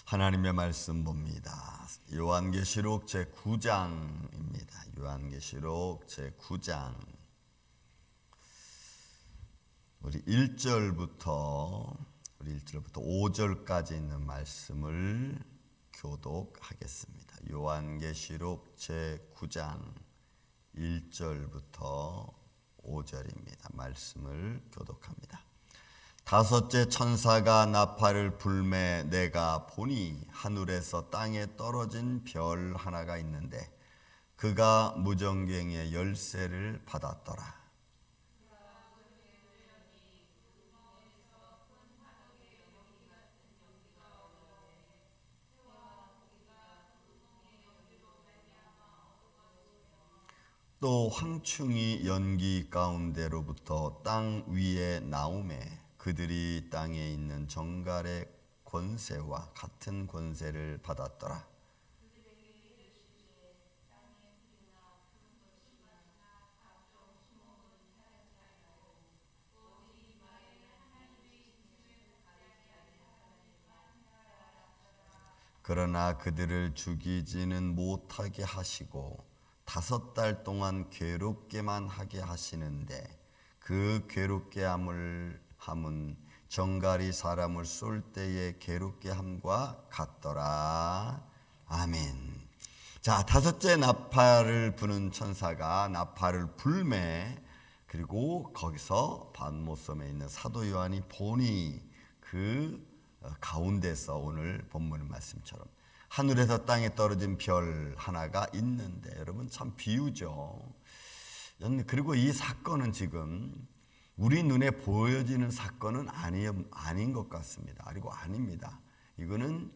하나님의 말씀 봅니다. 요한계시록 제9장입니다. 요한계시록 제9장 우리 1절부터 5절까지 있는 말씀을 교독하겠습니다. 요한계시록 제9장 1절부터 5절입니다. 말씀을 교독합니다. 다섯째 천사가 나팔을 불매 내가 보니 하늘에서 땅에 떨어진 별 하나가 있는데 그가 무정갱의 열쇠를 받았더라. 또 황충이 연기 가운데로부터 땅 위에 나오매 그들이 땅에 있는 정갈의 권세와 같은 권세를 받았더라. 그러나 그들을 죽이지는 못하게 하시고 5달 동안 괴롭게만 하게 하시는데 그 괴롭게 함은 정갈이 사람을 쏠 때의 괴롭게 함과 같더라. 아멘. 자, 다섯째 나팔을 부는 천사가 나팔을 불매 그리고 거기서 반모섬에 있는 사도 요한이 보니 그 가운데서 오늘 본문 말씀처럼 하늘에서 땅에 떨어진 별 하나가 있는데, 여러분 참 비유죠. 그리고 이 사건은 지금 우리 눈에 보여지는 사건은 아닌 것 같습니다. 그리고 아닙니다. 이거는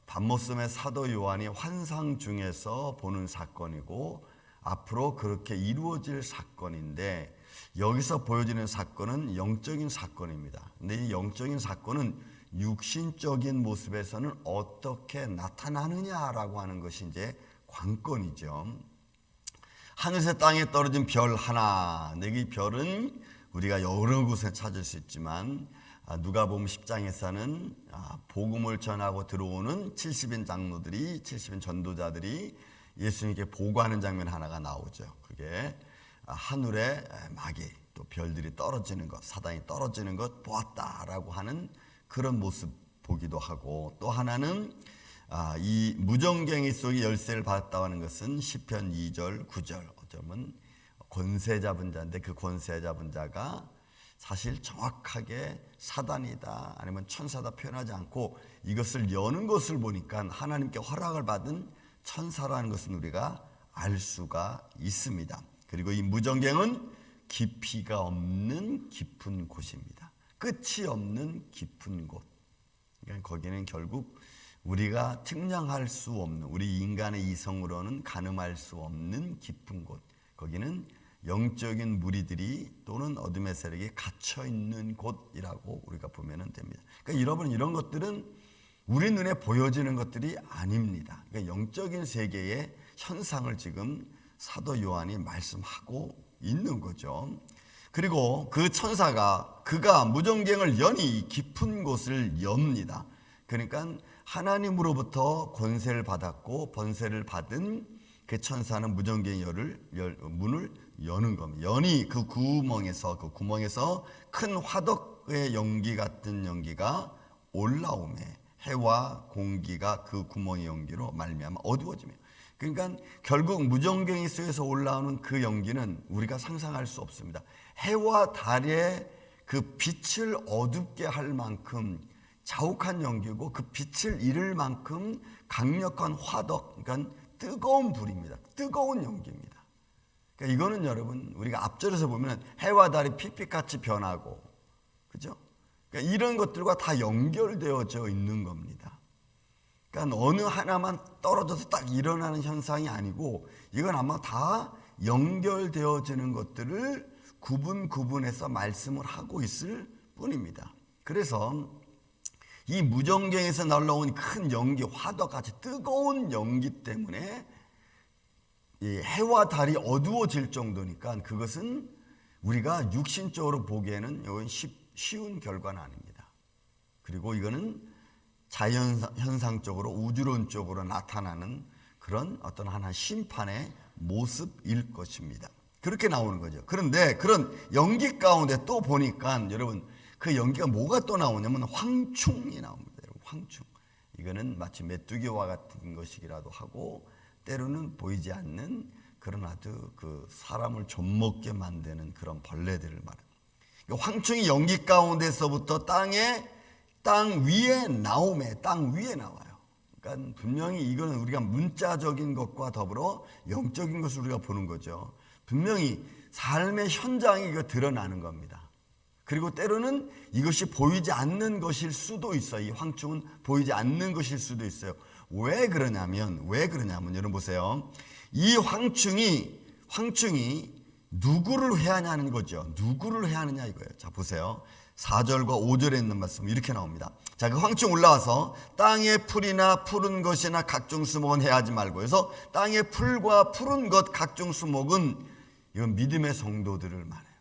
반모섬의 사도 요한이 환상 중에서 보는 사건이고 앞으로 그렇게 이루어질 사건인데, 여기서 보여지는 사건은 영적인 사건입니다. 근데 이 영적인 사건은 육신적인 모습에서는 어떻게 나타나느냐라고 하는 것이 이제 관건이죠. 하늘에서 땅에 떨어진 별 하나. 이 별은 우리가 여러 곳에 찾을 수 있지만 누가복음 10장에서는 복음을 전하고 들어오는 70인 장로들이, 70인 전도자들이 예수님께 보고하는 장면 하나가 나오죠. 그게 하늘에 마귀, 또 별들이 떨어지는 것, 사단이 떨어지는 것 보았다라고 하는 그런 모습 보기도 하고, 또 하나는 이 무정갱이 속에 열쇠를 받았다고 하는 것은 시편 2절 9절 어쩌면 권세 잡은 자인데, 그 권세 잡은 자가 사실 정확하게 사단이다 아니면 천사다 표현하지 않고 이것을 여는 것을 보니까 하나님께 허락을 받은 천사라는 것은 우리가 알 수가 있습니다. 그리고 이 무정갱은 깊이가 없는 깊은 곳입니다. 끝이 없는 깊은 곳. 그러니까 거기는 결국 우리가 측량할 수 없는, 우리 인간의 이성으로는 가늠할 수 없는 깊은 곳. 거기는 영적인 무리들이 또는 어둠의 세력이 갇혀 있는 곳이라고 우리가 보면 됩니다. 그러니까 여러분, 이런 것들은 우리 눈에 보여지는 것들이 아닙니다. 그러니까 영적인 세계의 현상을 지금 사도 요한이 말씀하고 있는 거죠. 그리고 그 천사가 그가 무정갱을 여니 깊은 곳을 엽니다. 그러니까 하나님으로부터 권세를 받았고 번세를 받은 그 천사는 무정갱의 문을 여는 겁니다. 연이 그 구멍에서 큰 화덕의 연기 같은 연기가 올라오매 해와 공기가 그 구멍의 연기로 말미암아 어두워지며, 그러니까 결국 무정갱이 속에서 올라오는 그 연기는 우리가 상상할 수 없습니다. 해와 달의 그 빛을 어둡게 할 만큼 자욱한 연기고, 그 빛을 잃을 만큼 강력한 화덕, 그러니까 뜨거운 불입니다. 뜨거운 연기입니다. 그러니까 이거는 여러분, 우리가 앞절에서 보면 해와 달이 빛빛같이 변하고, 그죠? 그러니까 이런 것들과 다 연결되어져 있는 겁니다. 그러니까 어느 하나만 떨어져서 딱 일어나는 현상이 아니고, 이건 아마 다 연결되어지는 것들을 구분해서 말씀을 하고 있을 뿐입니다. 그래서 이 무정갱에서 날라온 큰 연기, 화덕같이 뜨거운 연기 때문에 이 해와 달이 어두워질 정도니까 그것은 우리가 육신적으로 보기에는 쉬운 결과는 아닙니다. 그리고 이거는 자연현상적으로 우주론적으로 나타나는 그런 어떤 하나의 심판의 모습일 것입니다. 그렇게 나오는 거죠. 그런데 그런 연기 가운데 또 보니까 여러분 그 연기가 뭐가 또 나오냐면 황충이 나옵니다. 여러분, 황충. 이거는 마치 메뚜기와 같은 것이기라도 하고 때로는 보이지 않는 그런 아주 그 사람을 좀먹게 만드는 그런 벌레들을 말합니다. 황충이 연기 가운데서부터 땅 위에 나오매, 땅 위에 나와요. 그러니까 분명히 이거는 우리가 문자적인 것과 더불어 영적인 것을 우리가 보는 거죠. 분명히 삶의 현장이 이거 드러나는 겁니다. 그리고 때로는 이것이 보이지 않는 것일 수도 있어요. 이 황충은 보이지 않는 것일 수도 있어요. 왜 그러냐면 여러분 보세요. 이 황충이 누구를 해하냐는 거죠. 누구를 해하느냐 이거예요. 자 보세요. 4절과 5절에 있는 말씀 이렇게 나옵니다. 자, 그 황충 올라와서 땅의 풀이나 푸른 것이나 각종 수목은 해하지 말고, 그래서 땅의 풀과 푸른 것 각종 수목은 이건 믿음의 성도들을 말해요.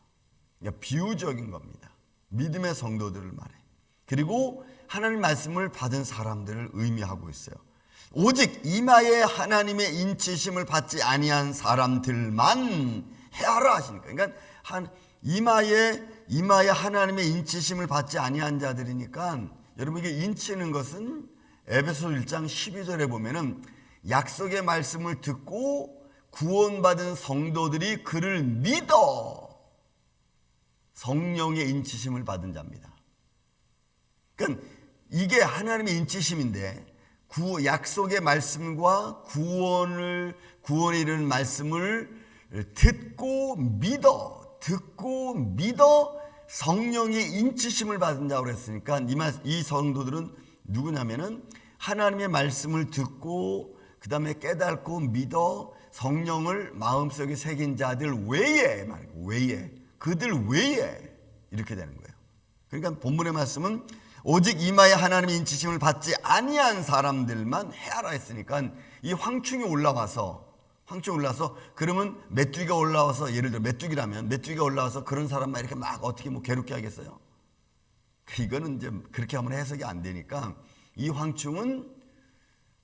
그러니까 비유적인 겁니다. 믿음의 성도들을 말해요. 그리고 하나님 말씀을 받은 사람들을 의미하고 있어요. 오직 이마에 하나님의 인치심을 받지 아니한 사람들만 해하라 하시니까, 그러니까 이마에 하나님의 인치심을 받지 아니한 자들이니까, 여러분 이게 인치는 것은 에베소 1장 12절에 보면은 약속의 말씀을 듣고 구원받은 성도들이 그를 믿어 성령의 인치심을 받은 자입니다. 그러니까 이게 하나님의 인치심인데, 약속의 말씀과 구원에 이르는 말씀을 듣고 믿어 성령의 인치심을 받은 자고 그랬으니까 이 성도들은 누구냐면은 하나님의 말씀을 듣고 그 다음에 깨닫고 믿어 성령을 마음속에 새긴 자들 외에 그들 외에 이렇게 되는 거예요. 그러니까 본문의 말씀은 오직 이마에 하나님의 인치심을 받지 아니한 사람들만 해하라 했으니까 이 황충이 올라와서 그러면 메뚜기가 올라와서, 예를 들어 메뚜기가 올라와서 그런 사람만 이렇게 막 어떻게 괴롭게 하겠어요? 이거는 이제 그렇게 하면 해석이 안 되니까 이 황충은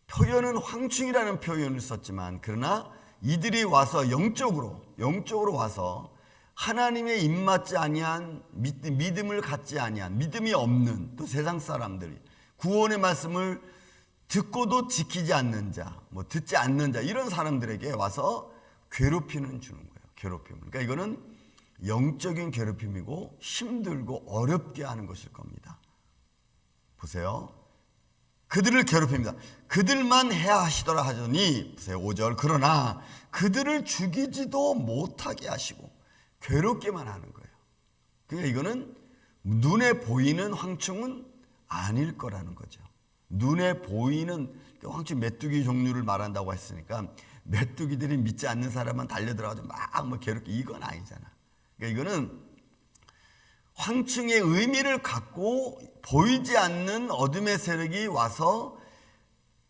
표현은 황충이라는 표현을 썼지만, 그러나 이들이 와서 영적으로 와서 하나님의 입맞지 아니한 믿음을 갖지 아니한 믿음이 없는 또 세상 사람들이 구원의 말씀을 듣고도 지키지 않는 자, 듣지 않는 자, 이런 사람들에게 와서 괴롭힘을 주는 거예요. 괴롭힘을. 그러니까 이거는 영적인 괴롭힘이고 힘들고 어렵게 하는 것일 겁니다. 보세요. 그들을 괴롭힙니다. 그들만 해야 하시더라 하더니, 보세요. 5절. 그러나 그들을 죽이지도 못하게 하시고 괴롭게만 하는 거예요. 그러니까 이거는 눈에 보이는 황충은 아닐 거라는 거죠. 눈에 보이는 황충, 메뚜기 종류를 말한다고 했으니까 메뚜기들이 믿지 않는 사람만 달려들어가지고 막 괴롭게, 이건 아니잖아. 그러니까 이거는 황충의 의미를 갖고 보이지 않는 어둠의 세력이 와서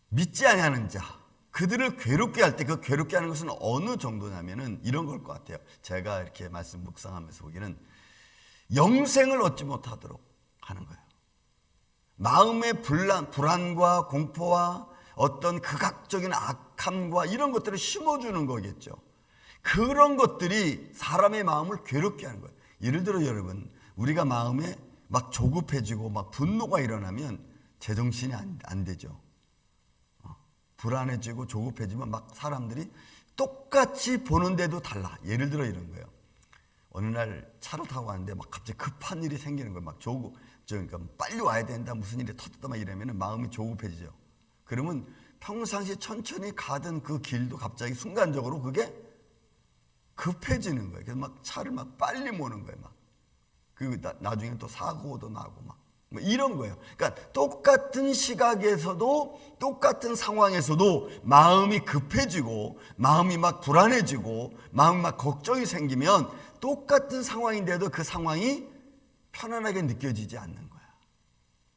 믿지 아니하는 자, 그들을 괴롭게 할 때 그 괴롭게 하는 것은 어느 정도냐면은 이런 걸 것 같아요. 제가 이렇게 말씀 묵상하면서 보기에는 영생을 얻지 못하도록 하는 거예요. 마음의 불안과 공포와 어떤 극악적인 악함과 이런 것들을 심어주는 거겠죠. 그런 것들이 사람의 마음을 괴롭게 하는 거예요. 예를 들어 여러분, 우리가 마음에 막 조급해지고 막 분노가 일어나면 제정신이 안 되죠. 불안해지고 조급해지면 막 사람들이 똑같이 보는데도 달라. 예를 들어 이런 거예요. 어느 날 차를 타고 가는데 막 갑자기 급한 일이 생기는 거예요. 막 그러니까 빨리 와야 된다, 무슨 일이 터졌다 막 이러면 마음이 조급해지죠. 그러면 평상시 천천히 가던 그 길도 갑자기 순간적으로 그게 급해지는 거예요. 그래서 막 차를 막 빨리 모는 거예요. 막. 그리고 나중에 또 사고도 나고 막 이런 거예요. 그러니까 똑같은 시각에서도, 똑같은 상황에서도 마음이 급해지고 마음이 막 불안해지고 마음이 막 걱정이 생기면 똑같은 상황인데도 그 상황이 편안하게 느껴지지 않는 거야.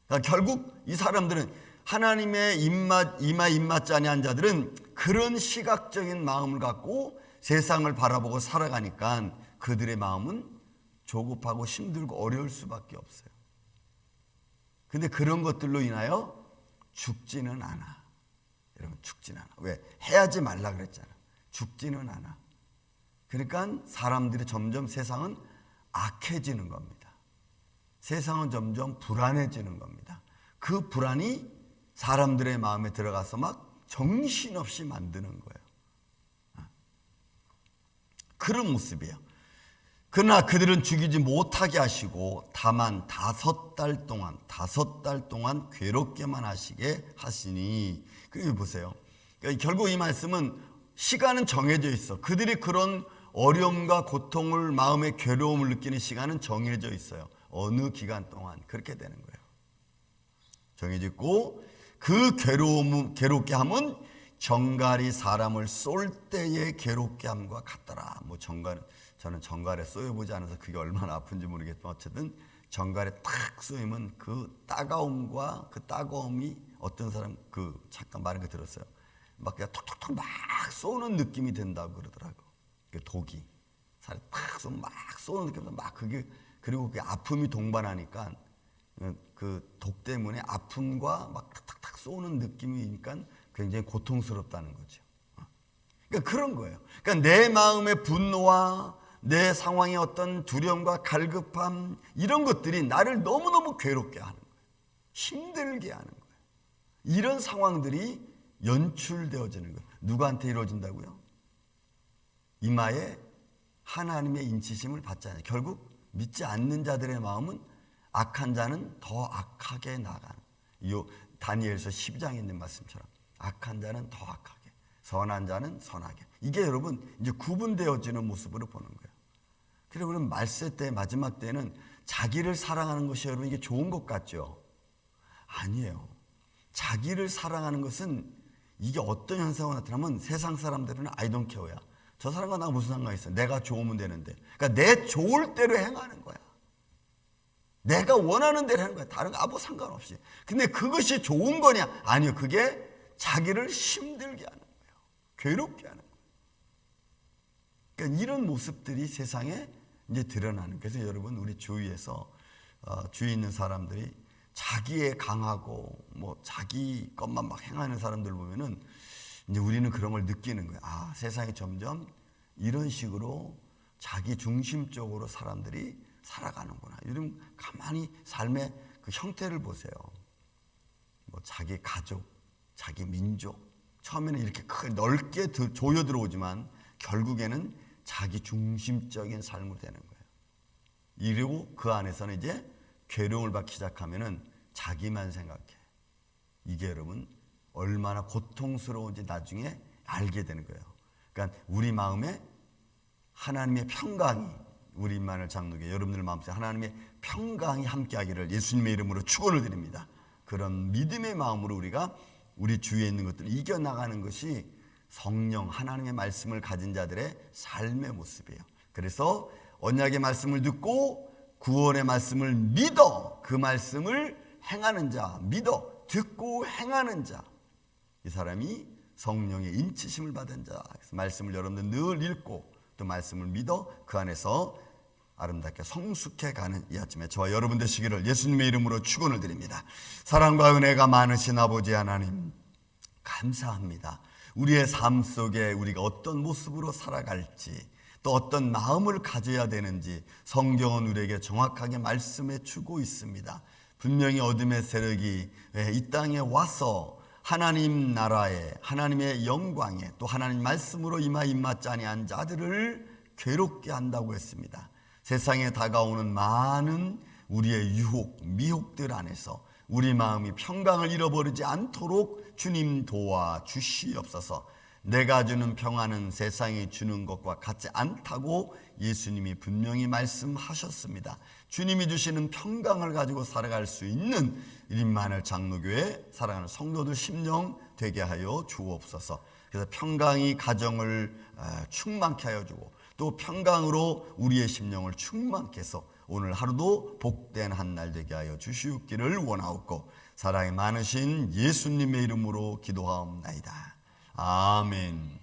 그러니까 결국 이 사람들은 하나님의 이마에 입맞지 아니한 자들은 그런 시각적인 마음을 갖고 세상을 바라보고 살아가니까 그들의 마음은 조급하고 힘들고 어려울 수밖에 없어요. 근데 그런 것들로 인하여 죽지는 않아. 여러분, 죽지는 않아. 왜? 해야지 말라 그랬잖아. 죽지는 않아. 그러니까 사람들이 점점 세상은 악해지는 겁니다. 세상은 점점 불안해지는 겁니다. 그 불안이 사람들의 마음에 들어가서 막 정신없이 만드는 거예요. 그런 모습이에요. 그러나 그들은 죽이지 못하게 하시고 다만 5달 동안 괴롭게만 하시게 하시니. 그리고 보세요. 그러니까 결국 이 말씀은 시간은 정해져 있어. 그들이 그런 어려움과 고통을, 마음의 괴로움을 느끼는 시간은 정해져 있어요. 어느 기간 동안 그렇게 되는 거예요. 정해져 있고, 그 괴롭게 함은 정갈이 사람을 쏠 때의 괴롭게 함과 같더라. 저는 정갈에 쏘여보지 않아서 그게 얼마나 아픈지 모르겠지만 어쨌든 정갈에 탁 쏘이면 그 따가움과 그 따가움이, 어떤 사람 잠깐 말한 거 들었어요. 막 그냥 톡톡톡 막 쏘는 느낌이 된다고 그러더라고. 그 독이 살에 탁 쏘면 막 쏘는 느낌이 막 그게, 그리고 그 아픔이 동반하니까 그 독 때문에 아픔과 막 탁탁탁 쏘는 느낌이니까 굉장히 고통스럽다는 거죠. 그러니까 그런 거예요. 그러니까 내 마음의 분노와 내 상황의 어떤 두려움과 갈급함, 이런 것들이 나를 너무너무 괴롭게 하는 거예요. 힘들게 하는 거예요. 이런 상황들이 연출되어지는 거예요. 누구한테 이루어진다고요? 이마에 하나님의 인치심을 받잖아요. 결국 믿지 않는 자들의 마음은 악한 자는 더 악하게 나가는, 이 다니엘서 12장에 있는 말씀처럼 악한 자는 더 악하게, 선한 자는 선하게. 이게 여러분 이제 구분되어지는 모습으로 보는 거예요. 그리고 그럼 말세 때, 마지막 때는 자기를 사랑하는 것이 여러분 이게 좋은 것 같죠? 아니에요. 자기를 사랑하는 것은 이게 어떤 현상으로 나타나면 세상 사람들은 I don't care야. 저 사람과 나가 무슨 상관이 있어? 내가 좋으면 되는데. 그러니까 내 좋을 대로 행하는 거야. 내가 원하는 대로 하는 거야. 다른 거 아무 상관없이. 근데 그것이 좋은 거냐? 아니요. 그게 자기를 힘들게 하는 거예요. 괴롭게 하는 거예요. 그러니까 이런 모습들이 세상에 이제 드러나는. 그래서 여러분, 우리 주위에서 주위에 있는 사람들이 자기에 강하고 자기 것만 막 행하는 사람들 보면은 이제 우리는 그런 걸 느끼는 거예요. 아, 세상이 점점 이런 식으로 자기 중심적으로 사람들이 살아가는구나. 요즘 가만히 삶의 그 형태를 보세요. 자기 가족, 자기 민족, 처음에는 이렇게 크게 넓게 조여 들어오지만 결국에는 자기 중심적인 삶으로 되는 거예요. 이러고 그 안에서는 이제 괴로움을 받기 시작하면은 자기만 생각해. 이게 여러분 얼마나 고통스러운지 나중에 알게 되는 거예요. 그러니까 우리 마음에 하나님의 평강이, 우리 임마누엘 장로교 여러분들 마음속에 하나님의 평강이 함께하기를 예수님의 이름으로 축원을 드립니다. 그런 믿음의 마음으로 우리가 우리 주위에 있는 것들을 이겨나가는 것이 성령, 하나님의 말씀을 가진 자들의 삶의 모습이에요. 그래서 언약의 말씀을 듣고 구원의 말씀을 믿어 그 말씀을 행하는 자, 믿어 듣고 행하는 자, 이 사람이 성령의 인치심을 받은 자. 그래서 말씀을 여러분들 늘 읽고 또 말씀을 믿어 그 안에서 아름답게 성숙해 가는 이 아침에 저와 여러분 되시기를 예수님의 이름으로 축원을 드립니다. 사랑과 은혜가 많으신 아버지 하나님, 감사합니다. 우리의 삶 속에 우리가 어떤 모습으로 살아갈지, 또 어떤 마음을 가져야 되는지 성경은 우리에게 정확하게 말씀해 주고 있습니다. 분명히 어둠의 세력이 이 땅에 와서 하나님 나라에, 하나님의 영광에, 또 하나님 말씀으로 임하지 아니한 자들을 괴롭게 한다고 했습니다. 세상에 다가오는 많은 우리의 유혹, 미혹들 안에서 우리 마음이 평강을 잃어버리지 않도록 주님 도와주시옵소서. 내가 주는 평안은 세상이 주는 것과 같지 않다고 예수님이 분명히 말씀하셨습니다. 주님이 주시는 평강을 가지고 살아갈 수 있는 임마누엘 장로교회 사랑하는 성도들 심령 되게 하여 주옵소서. 그래서 평강이 가정을 충만케 하여 주고 또 평강으로 우리의 심령을 충만케 해서 오늘 하루도 복된 한 날 되게 하여 주시옵기를 원하옵고 사랑이 많으신 예수님의 이름으로 기도하옵나이다. 아멘.